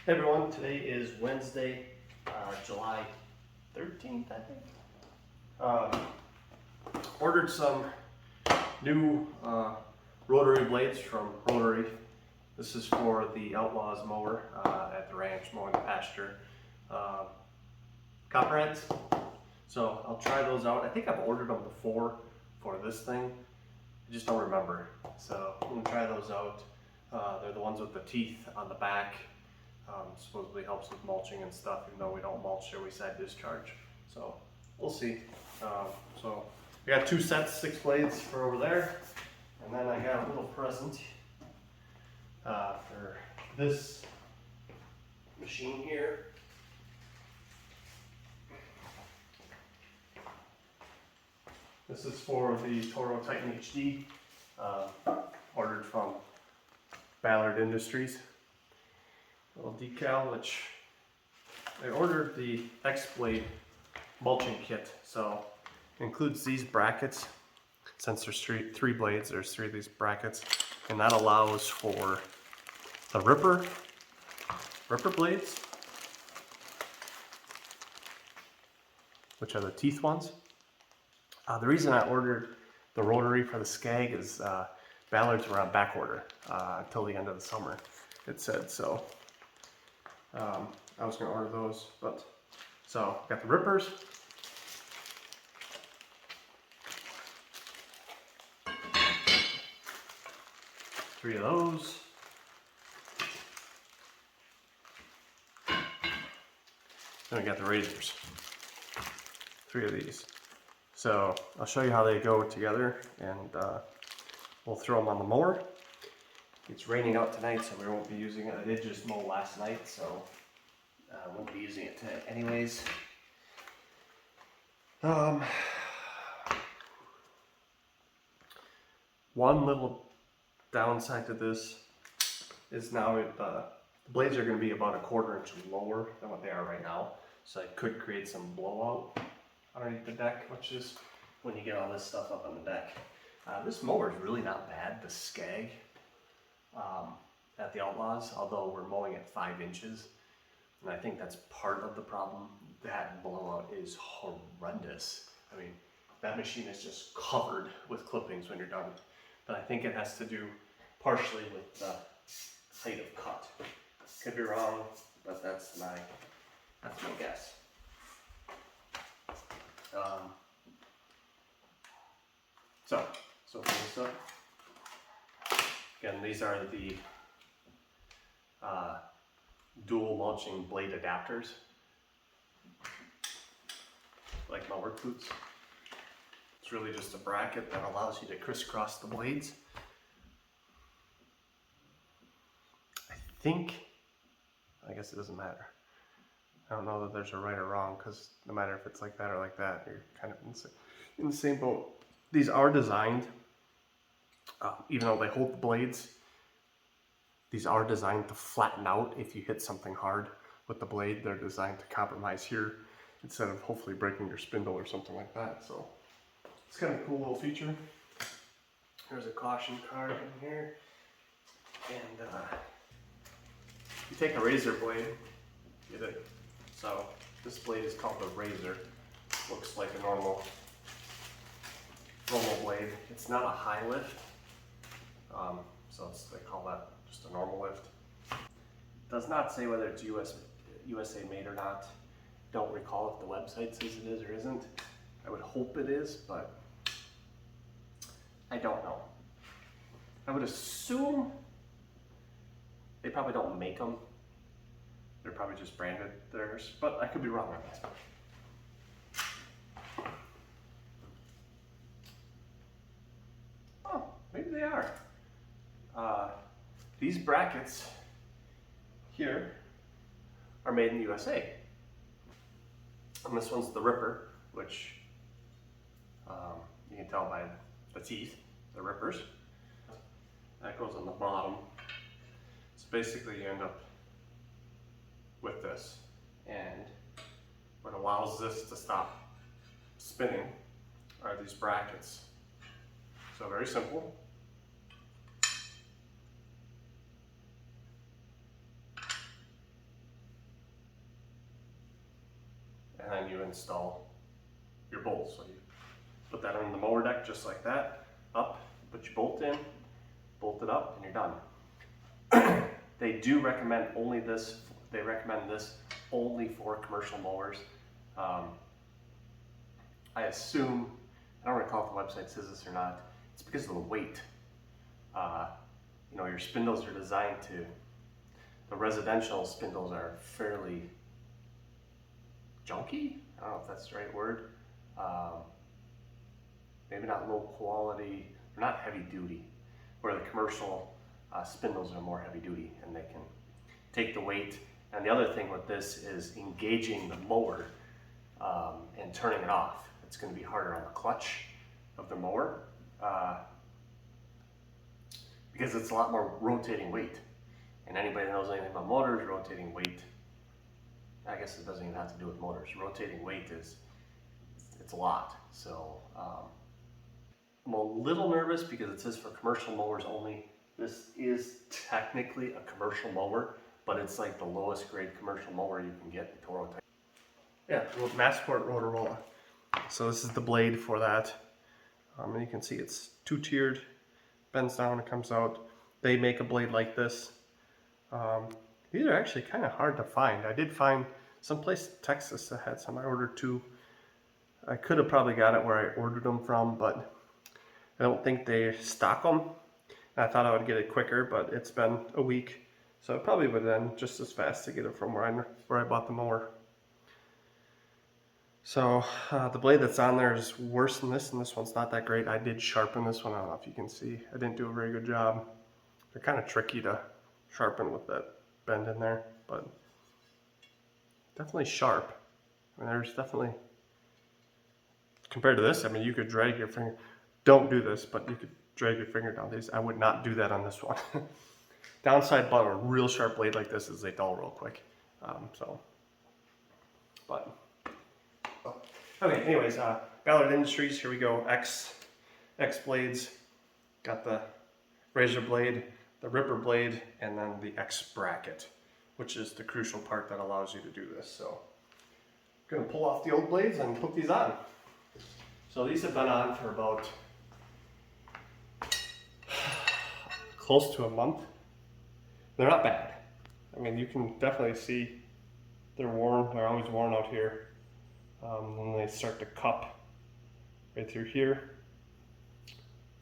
Hey everyone, today is Wednesday, July 13th, I think. Ordered some new rotary blades from Rotary. This is for the Outlaws mower at the ranch, mowing the pasture. Copperheads. So I'll try those out. I think I've ordered them before for this thing. I just don't remember. So I'm going to try those out. They're the ones with the teeth on the back. Supposedly helps with mulching and stuff, even though we don't mulch here, we side discharge. So we'll see. So I got two sets, 6 blades for over there. And then I got a little present for this machine here. This is for the Toro Titan HD, ordered from Ballard Industries. Little decal, which I ordered the X Blade mulching kit, so it includes these brackets. Since there's three blades, there's 3 of these brackets, and that allows for the ripper blades, which are the teeth ones. The reason I ordered the rotary for the Skag is Ballards were on back order until the end of the summer, it said. So I was going to order those, but so got the rippers. Three of those. Then we got the razors. 3 of these. So I'll show you how they go together, and we'll throw them on the mower. It's raining out tonight, so we won't be using it. I did just mow last night, so I won't be using it tonight anyways. One little downside to this is now the blades are going to be about a 1/4 inch lower than what they are right now, so it could create some blowout underneath the deck, which is when you get all this stuff up on the deck. This mower is really not bad, the Skag at the Outlaws, although we're mowing at 5 inches, and I think that's part of the problem. That blowout is horrendous. I mean, that machine is just covered with clippings when you're done. But I think it has to do partially with the height of cut. Could be wrong, but that's my guess. So for this stuff, again, these are the dual mulching blade adapters, like mower boots. It's really just a bracket that allows you to crisscross the blades. I guess it doesn't matter. I don't know that there's a right or wrong, because no matter if it's like that or like that, you're kind of in the same boat. These are designed, even though they hold the blades, these are designed to flatten out if you hit something hard with the blade. They're designed to compromise here instead of hopefully breaking your spindle or something like that. So it's kind of a cool little feature. There's a caution card in here, and you take a razor blade, get it. So this blade is called the razor. Looks like a normal blade. It's not a high lift, so they call that just a normal lift. Does not say whether it's USA made or not. Don't recall if the website says it is or isn't. I would hope it is, but I don't know. I would assume they probably don't make them. They're probably just branded theirs, but I could be wrong on that. Oh, maybe they are. These brackets here are made in the USA. And this one's the ripper, which you can tell by the teeth, the rippers. That goes on the bottom. So basically you end up with this, and what allows this to stop spinning are these brackets. So very simple. and then you install your bolts. So you put that on the mower deck just like that, up, put your bolt in, bolt it up, and you're done. They do recommend only this. They recommend this only for commercial mowers. I assume, I don't recall if the website says this or not, it's because of the weight. You know, your spindles are designed to, the residential spindles are fairly junky. I don't know if that's the right word. Maybe not low quality, they're not heavy duty, where the commercial spindles are more heavy duty and they can take the weight. And the other thing with this is engaging the mower and turning it off. It's going to be harder on the clutch of the mower because it's a lot more rotating weight. And anybody that knows anything about motors, rotating weight, I guess it doesn't even have to do with motors. Rotating weight it's a lot. So I'm a little nervous because it says for commercial mowers only. This is technically a commercial mower, but it's like the lowest grade commercial mower you can get, the Toro Titan. Yeah, Masport Rotarola. So this is the blade for that. And you can see it's two-tiered, bends down and comes out. They make a blade like this. These are actually kind of hard to find. I did find someplace in Texas that had some. I ordered two. I could have probably got it where I ordered them from, but I don't think they stock them. I thought I would get it quicker, but it's been a week. So it probably would have been just as fast to get it from where I bought the mower. So the blade that's on there is worse than this, and this one's not that great. I did sharpen this one. I don't know if you can see. I didn't do a very good job. They're kind of tricky to sharpen with that bend in there, but definitely sharp. I mean, there's definitely, compared to this, I mean, you could drag your finger. Don't do this, but you could drag your finger down these. I would not do that on this one. Downside about a real sharp blade like this is they dull real quick. Okay, anyways, Ballard Industries, here we go, X Blades. Got the razor blade, the ripper blade, and then the X bracket, which is the crucial part that allows you to do this. So I'm gonna pull off the old blades and put these on. So these have been on for about close to a month. They're not bad. I mean, you can definitely see they're worn. They're always worn out here. Then they start to cup right through here.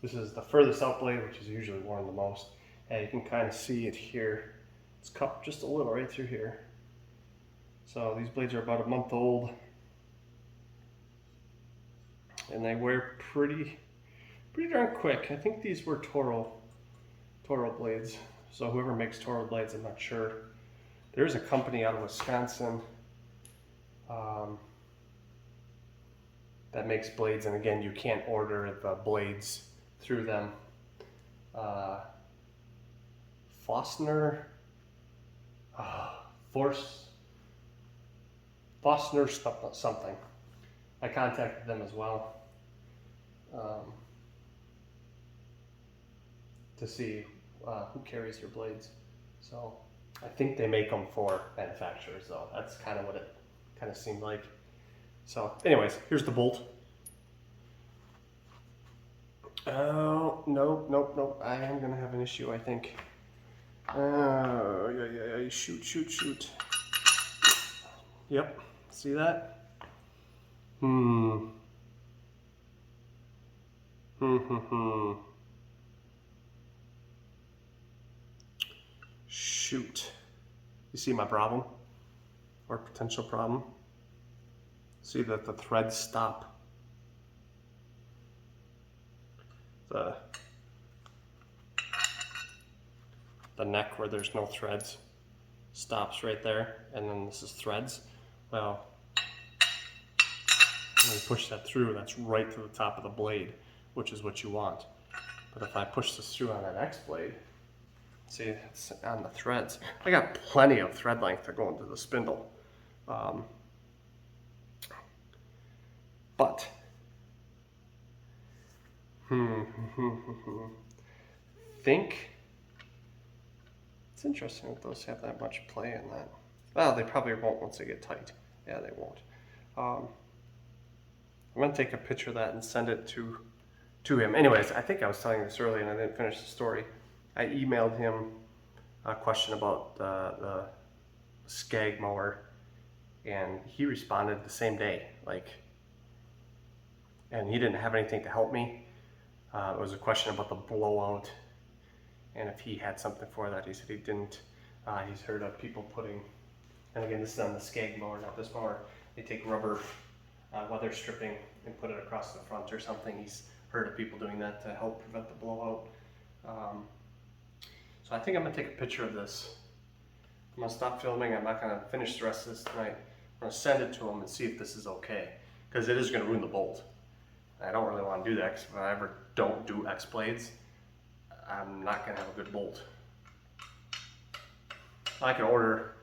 This is the furthest out blade, which is usually worn the most. And you can kind of see it here. It's cupped just a little right through here. So these blades are about a month old. And they wear pretty darn quick. I think these were Toro blades. So whoever makes Toro blades, I'm not sure. There's a company out of Wisconsin that makes blades, and again, you can't order the blades through them. Fossner something. I contacted them as well to see who carries your blades. So I think they make them for manufacturers, though. That's kind of what it kind of seemed like. So anyways, here's the bolt. Oh, nope. I am gonna have an issue, I think. Oh, yeah. Shoot. Yep, see that? Shoot. You see my problem? Or potential problem? See that the threads stop. The neck where there's no threads stops right there, and then this is threads. Well, when you push that through, that's right to the top of the blade, which is what you want. But if I push this through on an X blade, see, it's on the threads. I got plenty of thread length to go into the spindle. But think it's interesting that those have that much play in that. Well, they probably won't once they get tight. Yeah, they won't. I'm gonna take a picture of that and send it to him. Anyways, I think I was telling you this earlier and I didn't finish the story. I emailed him a question about the Skag mower, and he responded the same day. And he didn't have anything to help me. It was a question about the blowout, and if he had something for that. He said he didn't. He's heard of people putting, and again, this is on the Skag mower, not this mower. They take rubber weather stripping and put it across the front or something. He's heard of people doing that to help prevent the blowout. So I think I'm gonna take a picture of this. I'm gonna stop filming. I'm not gonna finish the rest of this tonight. I'm gonna send it to him and see if this is okay, because it is gonna ruin the bolt. I don't really want to do that, because if I ever don't do X blades, I'm not gonna have a good bolt. I could order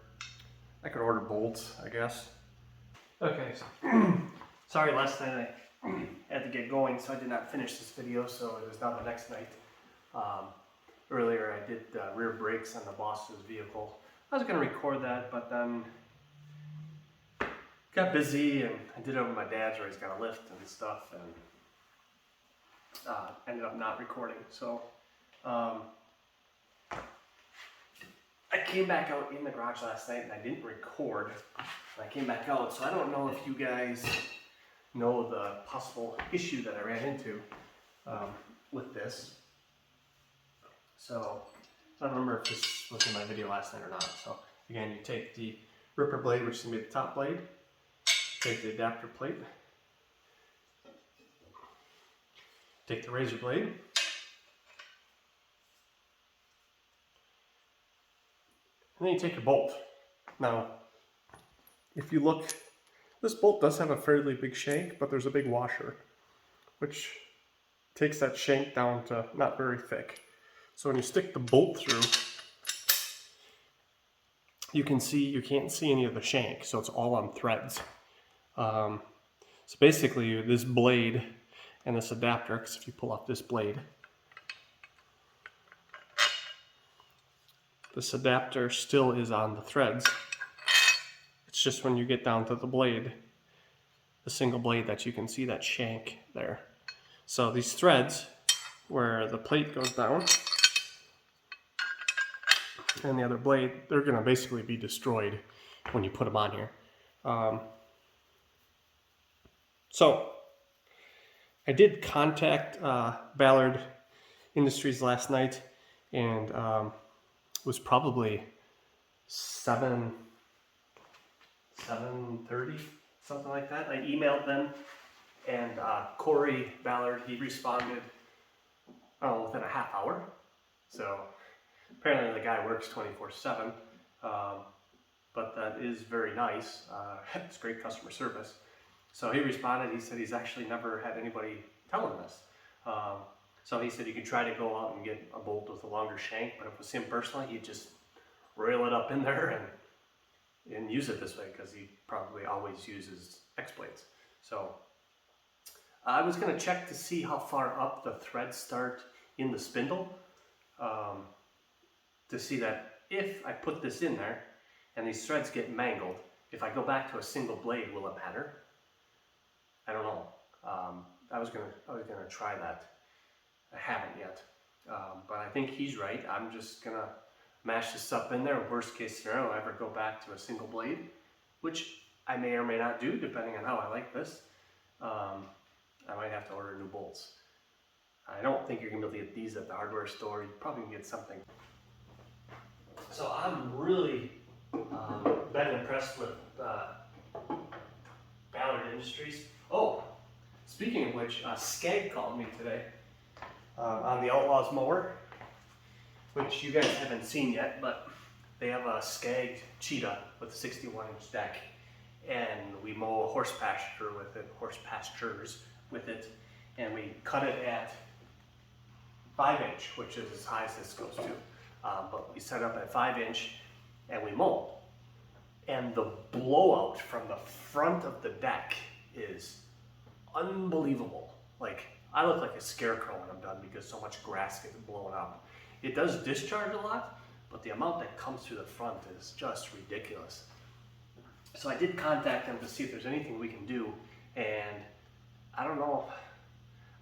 bolts, I guess. Okay, so sorry, last night I had to get going, so I did not finish this video, so it was now the next night. Earlier I did rear brakes on the boss's vehicle. I was gonna record that, but then got busy, and I did it over my dad's where he's got a lift and stuff, and ended up not recording. So I came back out in the garage last night and I didn't record. I came back out, so I don't know if you guys know the possible issue that I ran into with this. So I don't remember if this was in my video last night or not. So again, you take the ripper blade, which is going to be the top blade, take the adapter plate, take the razor blade, and then you take your bolt. Now, if you look, this bolt does have a fairly big shank, but there's a big washer, which takes that shank down to not very thick. So when you stick the bolt through, you can't see any of the shank, so it's all on threads. So basically, this blade and this adapter, because if you pull off this blade, this adapter still is on the threads. It's just when you get down to the blade, the single blade, that you can see that shank there. So these threads, where the plate goes down, and the other blade, they're going to basically be destroyed when you put them on here. So I did contact Ballard Industries last night, and it was probably 7:30, something like that. I emailed them, and Corey Ballard, he responded within a half hour. So apparently the guy works 24/7, but that is very nice. It's great customer service. So he responded. He said he's actually never had anybody tell him this. So he said you could try to go out and get a bolt with a longer shank, but if it was him personally, he'd just rail it up in there and use it this way, because he probably always uses X blades. So I was going to check to see how far up the threads start in the spindle, to see that if I put this in there and these threads get mangled, if I go back to a single blade, will it matter? I don't know. I was gonna try that. I haven't yet, but I think he's right. I'm just gonna mash this up in there. Worst case scenario, I ever go back to a single blade, which I may or may not do depending on how I like this. I might have to order new bolts. I don't think you're gonna be able to get these at the hardware store. You probably can get something. So I'm really been impressed with Ballard Industries. Oh, speaking of which, Skag called me today on the Outlaws mower, which you guys haven't seen yet, but they have a Skag Cheetah with a 61-inch deck, and we mow a horse pastures with it, and we cut it at 5-inch, which is as high as this goes to. But we set up at 5-inch and we mow. And the blowout from the front of the deck is unbelievable. Like, I look like a scarecrow when I'm done because so much grass gets blown up. It does discharge a lot, but the amount that comes through the front is just ridiculous. So I did contact them to see if there's anything we can do, and I don't know.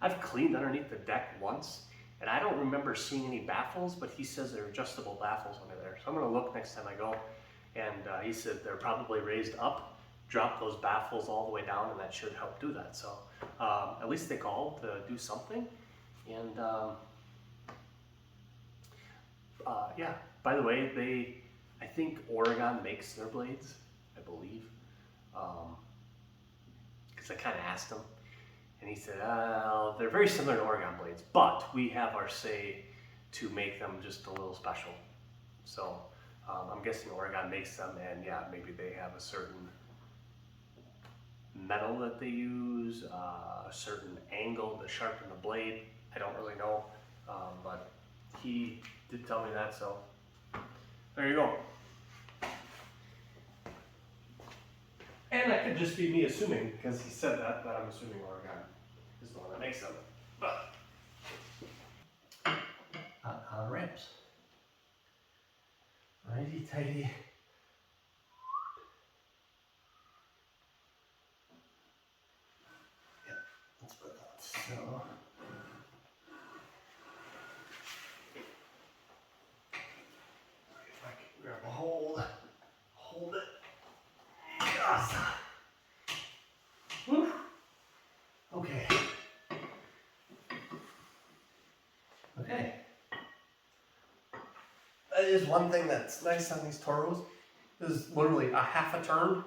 I've cleaned underneath the deck once, and I don't remember seeing any baffles, but he says they're adjustable baffles under there. So I'm gonna look next time I go, and he said they're probably raised up, drop those baffles all the way down, and that should help do that. So at least they called to do something, and yeah, by the way, I think Oregon makes their blades, I believe, because I kind of asked him, and he said, they're very similar to Oregon blades, but we have our say to make them just a little special. So I'm guessing Oregon makes them, and yeah, maybe they have a certain metal that they use, a certain angle to sharpen the blade. I don't really know, but he did tell me that, so there you go. And that could just be me assuming, because he said that I'm assuming Oregon is the one that makes them. But on ramps. Righty tighty. Yep, that's what I thought. So if I can grab a hold it. Yes. Woo. Okay. Okay. That is one thing that's nice on these Toros, is literally a half a turn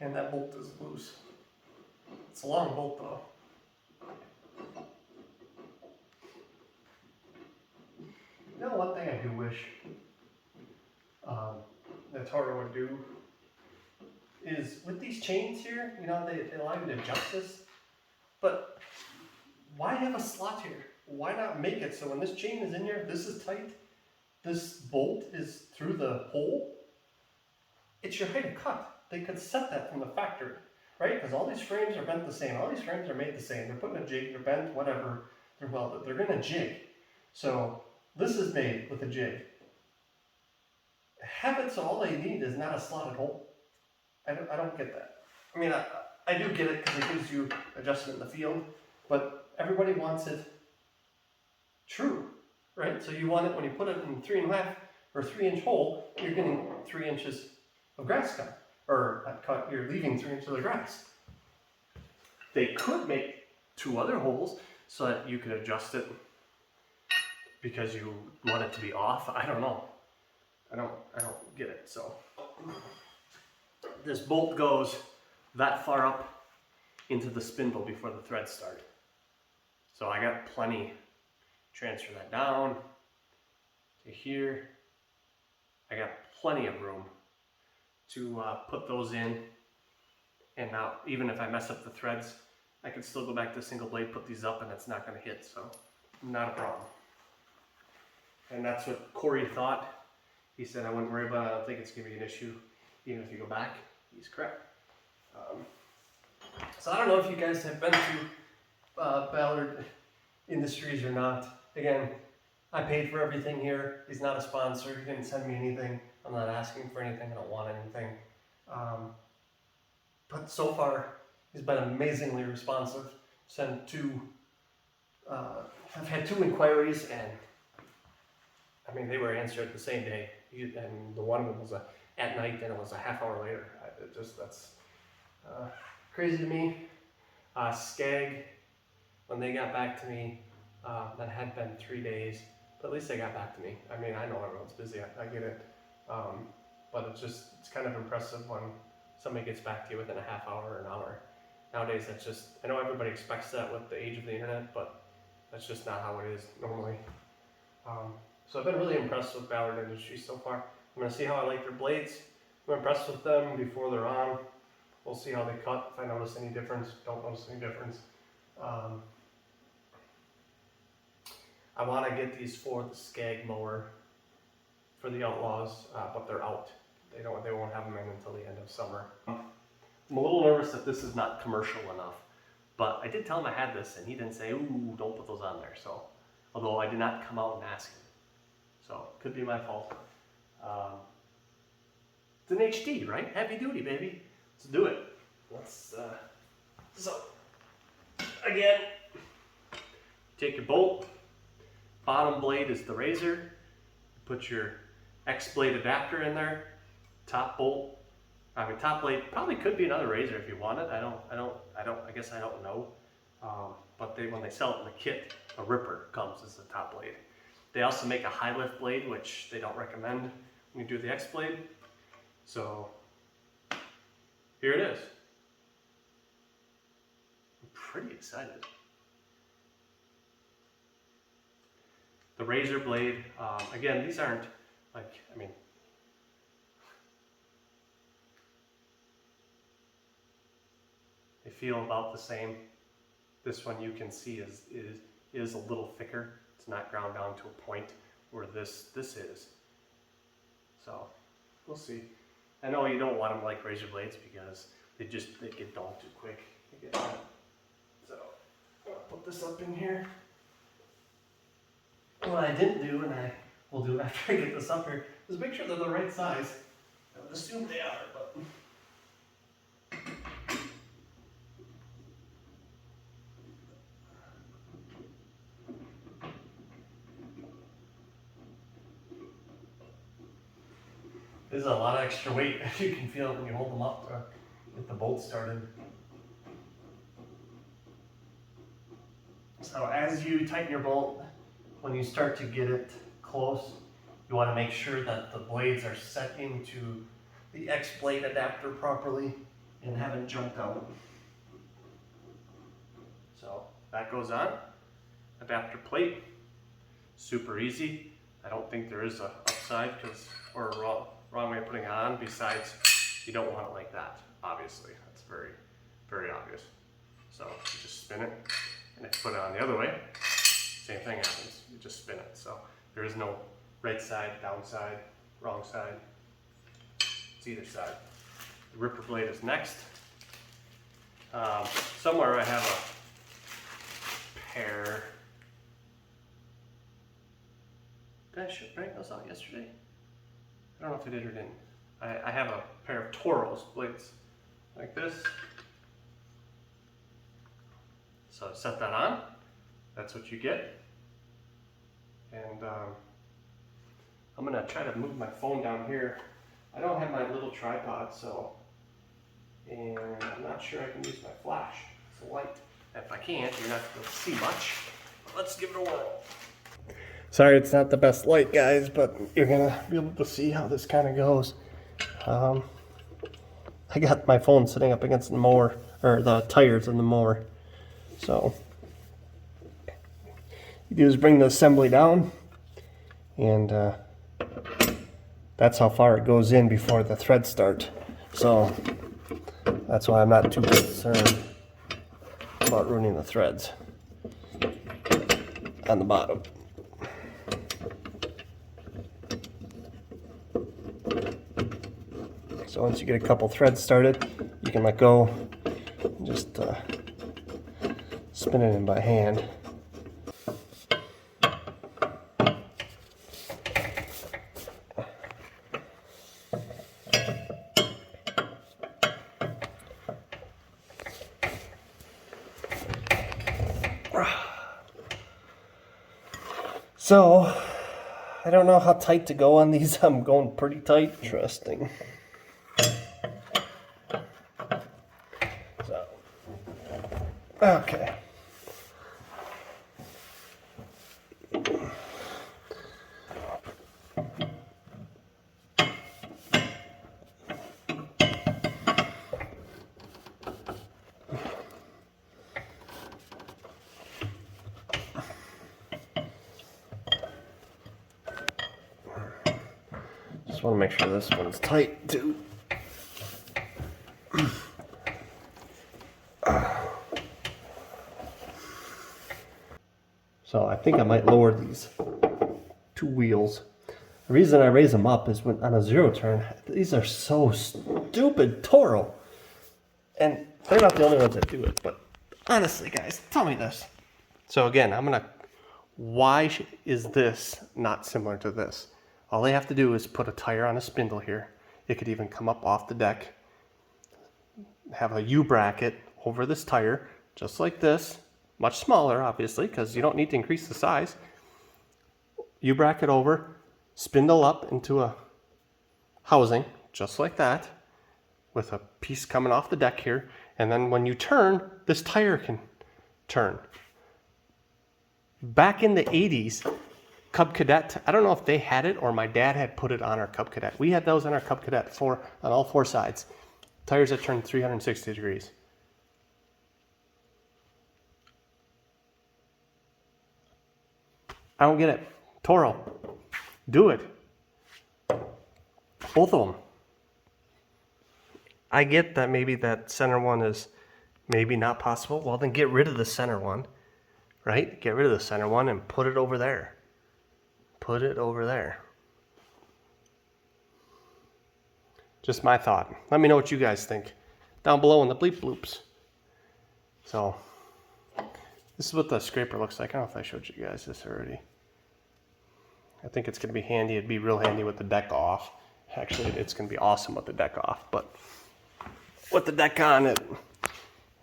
and that bolt is loose. It's a long bolt though. You know, one thing I do wish the Toro would do is with these chains here, you know, they allow you to adjust this, but why have a slot here? Why not make it so when this chain is in here, this is tight, this bolt is through the hole, it's your height of cut. They could set that from the factory, right? Because all these frames are bent the same. All these frames are made the same. They're put in a jig, they're bent, whatever, they're welded. They're gonna jig. So this is made with a jig. Have it so all they need is not a slotted hole. I don't get that. I mean, I do get it because it gives you adjustment in the field, but everybody wants it true, right? So you want it when you put it in 3.5 or 3-inch hole, you're getting 3 inches of grass cut, or cut, you're leaving 3 inches of grass. They could make 2 other holes so that you could adjust it because you want it to be off. I don't know. I don't get it. So this bolt goes that far up into the spindle before the threads start. So I got plenty. Transfer that down to here. I got plenty of room to put those in. And now, even if I mess up the threads, I can still go back to single blade, put these up, and it's not going to hit. So not a problem. And that's what Corey thought. He said, I wouldn't worry about it. I don't think it's going to be an issue, even if you go back. He's correct. So I don't know if you guys have been to Ballard Industries or not. Again, I paid for everything here. He's not a sponsor. He didn't send me anything. I'm not asking for anything. I don't want anything. But so far, he's been amazingly responsive. I've had 2 inquiries, and I mean, they were answered the same day. And the one was at night, and it was a half hour later. That's crazy to me. Skag, when they got back to me, that had been 3 days, but at least they got back to me. I mean, I know everyone's busy, I get it, but it's kind of impressive when somebody gets back to you within a half hour or an hour. Nowadays, I know everybody expects that with the age of the internet, but that's just not how it is normally. So I've been really impressed with Ballard Industries so far. I'm going to see how I like their blades. I'm impressed with them before they're on. We'll see how they cut, if I notice any difference, don't notice any difference. I want to get these for the Skag mower for the Outlaws, but they're out. They won't have them in until the end of summer. I'm a little nervous that this is not commercial enough, but I did tell him I had this, and he didn't say, ooh, don't put those on there. So, although I did not come out and ask him. So, could be my fault. It's an HD, right? Heavy duty, baby. let's do it. So again, take your bolt. Bottom blade is the razor. Put your X blade adapter in there. Top bolt. Top blade probably could be another razor if you want it. I guess I don't know. But when they sell it in the kit, a ripper comes as the top blade. They also make a high lift blade, which they don't recommend when you do the X blade. So here it is. I'm pretty excited. The razor blade, again, these aren't like, they feel about the same. This one you can see is a little thicker. It's not ground down to a point where this is. So we'll see. I know you don't want them like razor blades because they get dull too quick. So I'll put this up in here. What I didn't do, and I will do after I get this up here, is make sure they're the right size. I would assume they are, but this is a lot of extra weight. You can feel it when you hold them up to get the bolt started. So as you tighten your bolt, when you start to get it close, you want to make sure that the blades are set into the X blade adapter properly and haven't jumped out. So that goes on. Adapter plate, super easy. I don't think there is a upside or a wrong way of putting it on, besides you don't want it like that, obviously. That's very, very obvious. So you just spin it, and if you put it on the other way, same thing happens. You just spin it. So there is no right side, down side, wrong side. It's either side. The ripper blade is next. Somewhere I have a pair. Did I bring those out yesterday? I don't know if I did or didn't. I have a pair of Toro's blades like this. So set that on. That's what you get. And I'm gonna try to move my phone down here. I don't have my little tripod, and I'm not sure I can use my flash. It's a light. If I can't, you're not gonna see much. But let's give it a whirl. Sorry, it's not the best light, guys, but you're gonna be able to see how this kind of goes. I got my phone sitting up against the mower, or the tires in the mower. So you do is bring the assembly down, and that's how far it goes in before the threads start. So that's why I'm not too concerned about ruining the threads on the bottom. So once you get a couple threads started, you can let go and just spin it in by hand. So, I don't know how tight to go on these. I'm going pretty tight. Interesting. So, okay. Just want to make sure this one's tight too. So I think I might lower these two wheels. The reason I raise them up is when on a zero turn, these are so stupid Toro. And they're not the only ones that do it, but honestly guys, tell me this. So again, why is this not similar to this? All they have to do is put a tire on a spindle here. It could even come up off the deck. have a U-bracket over this tire, just like this. Much smaller, obviously, because you don't need to increase the size. U-bracket over, spindle up into a housing, just like that, with a piece coming off the deck here. And then when you turn, this tire can turn. Back in the 80s, Cub Cadet, I don't know if they had it or my dad had put it on our Cub Cadet. We had those on our Cub Cadet on all four sides. Tires that turn 360 degrees. I don't get it. Toro, do it. Both of them. I get that maybe that center one is maybe not possible. Well, then get rid of the center one, right? Get rid of the center one and put it over there. Put it over there. Just my thought. Let me know what you guys think down below in the bleep bloops. So, this is what the scraper looks like. I don't know if I showed you guys this already. I think it's going to be handy. It'd be real handy with the deck off. Actually, it's going to be awesome with the deck off. But with the deck on, it,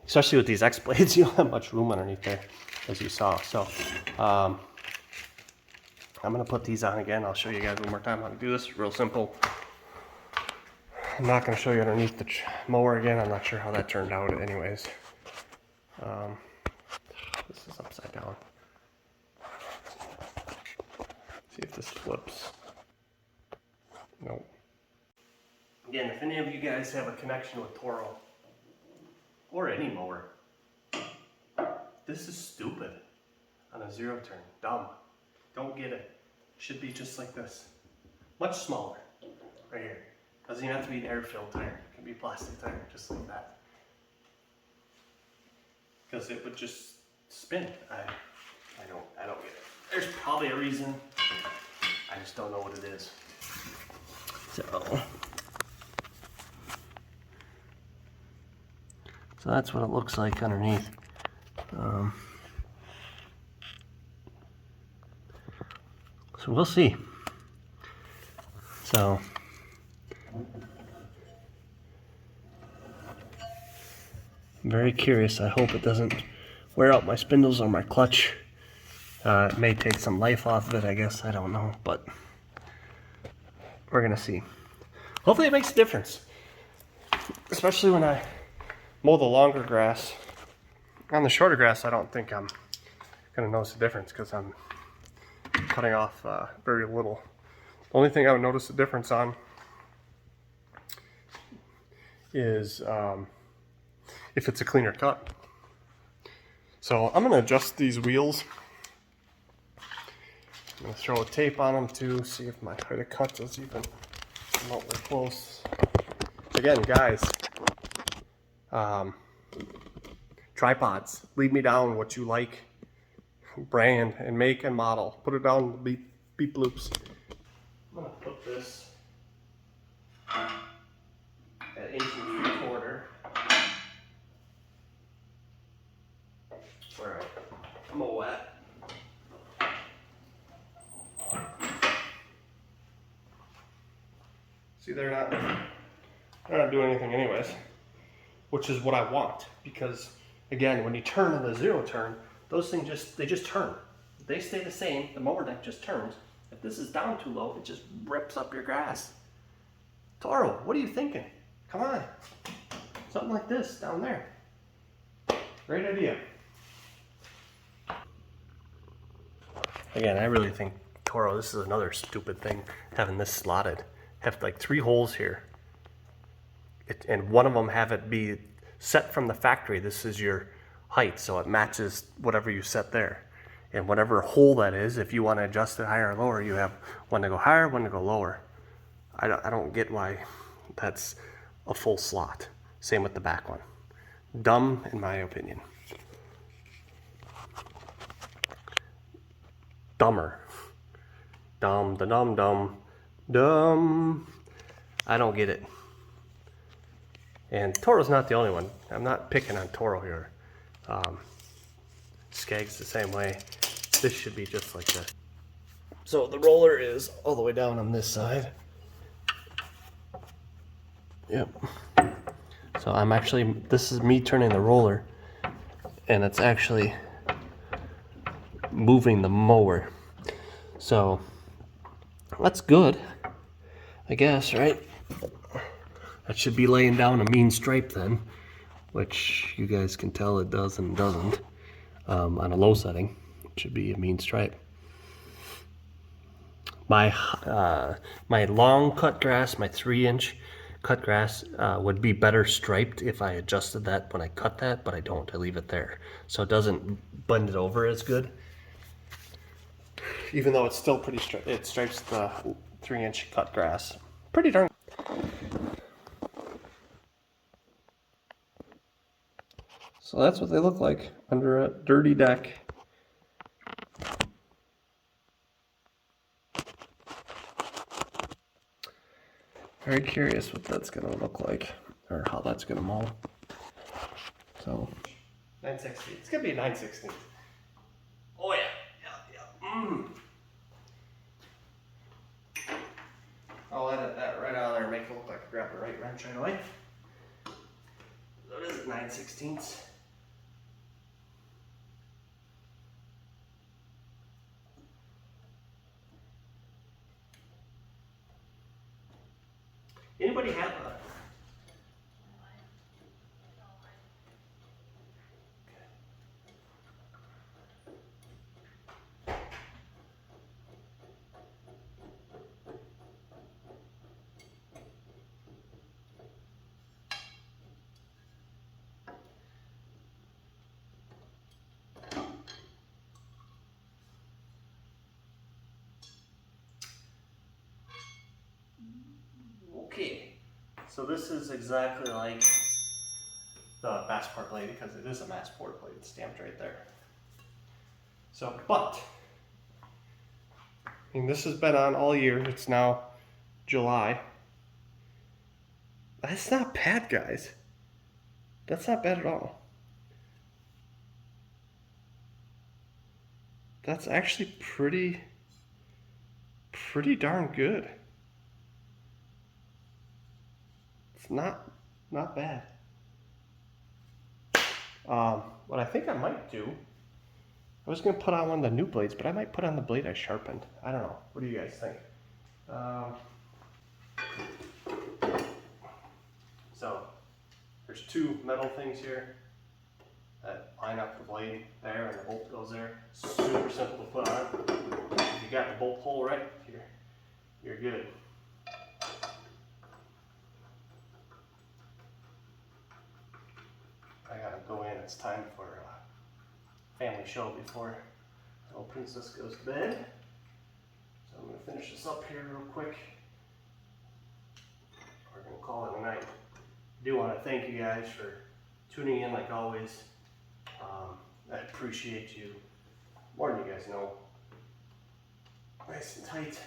especially with these X blades, you don't have much room underneath there, as you saw. So, I'm going to put these on again. I'll show you guys one more time how to do this. Real simple. I'm not going to show you underneath the mower again. I'm not sure how that turned out anyways. This is upside down. See if this flips. Nope. Again, if any of you guys have a connection with Toro or any mower, this is stupid on a zero turn. Dumb. Don't get it. Should be just like this. Much smaller. Right here. Doesn't even have to be an air-filled tire. It can be a plastic tire, just like that. Because it would just spin. I don't get it. There's probably a reason. I just don't know what it is. So that's what it looks like underneath. So we'll see. So I'm very curious. I hope it doesn't wear out my spindles or my clutch. It may take some life off of it, I guess. I don't know, but we're gonna see. Hopefully it makes a difference, especially when I mow the longer grass. On the shorter grass, I don't think I'm gonna notice a difference because I'm cutting off very little. The only thing I would notice a difference on is if it's a cleaner cut. So I'm gonna adjust these wheels. I'm gonna throw a tape on them too, see if my height of cut is even remotely close. Again, guys, tripods, leave me down what you like, brand and make and model. Put it down in the beep bloops. I'm gonna put this at 1 3/4 where I mow at. See, they're not doing anything anyways, which is what I want, because again, when you turn in the zero turn, those things just turn. They stay the same. The mower deck just turns. If this is down too low, it just rips up your grass. Toro, what are you thinking? Come on, something like this down there. Great idea. Again, I really think Toro, this is another stupid thing, having this slotted. Have like 3 holes here, and one of them have it be set from the factory. This is your height, so it matches whatever you set there. And whatever hole that is, if you want to adjust it higher or lower, you have one to go higher, one to go lower. I don't get why that's a full slot. Same with the back one. Dumb, in my opinion. Dumber. Dumb, dumb. I don't get it. And Toro's not the only one. I'm not picking on Toro here. Skag's the same way. This should be just like this. So the roller is all the way down on this side. Yep. So So I'm actually, this is me turning the roller, and it's actually moving the mower. So that's good, I guess, right? That should be laying down a mean stripe then, which you guys can tell it does and doesn't. On a low setting, it should be a mean stripe. My long cut grass, my 3-inch cut grass would be better striped if I adjusted that when I cut that, but I don't. I leave it there, so it doesn't blend it over as good. Even though it's still pretty striped, it stripes the 3-inch cut grass pretty darn. So that's what they look like under a dirty deck. Very curious what that's gonna look like, or how that's gonna mow. So 9/16. It's gonna be a 9/16. Oh yeah, yeah. I'll edit that right out of there and make it look like I grabbed the right wrench right away. So it is 9/16. Anybody have a? Okay, so this is exactly like the Masport blade because it is a Masport blade stamped right there. So, but I mean, this has been on all year. It's now July. That's not bad, guys. That's not bad at all. That's actually pretty darn good. It's not bad. What I think I might do, I was gonna put on one of the new blades, but I might put on the blade I sharpened. I don't know. What do you guys think? So there's two metal things here that line up the blade there, and the bolt goes there. Super simple to put on. If you got the bolt hole right, you're good. I gotta go in. It's time for a family show before little princess goes to bed. So I'm gonna finish this up here real quick. We're gonna call it a night. I do want to thank you guys for tuning in like always. I appreciate you more than you guys know. Nice and tight.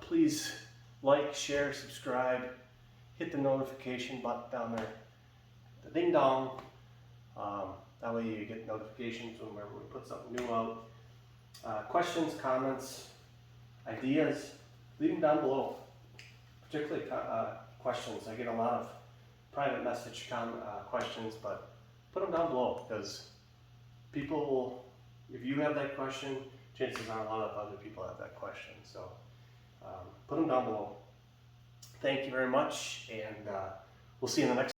Please like, share, subscribe, hit the notification button down there, the ding dong. That way you get notifications whenever we put something new out. Questions, comments, ideas, leave them down below. Particularly questions. I get a lot of private message questions, but put them down below because people will, if you have that question, chances are a lot of other people have that question. So put them down below. Thank you very much, and we'll see you in the next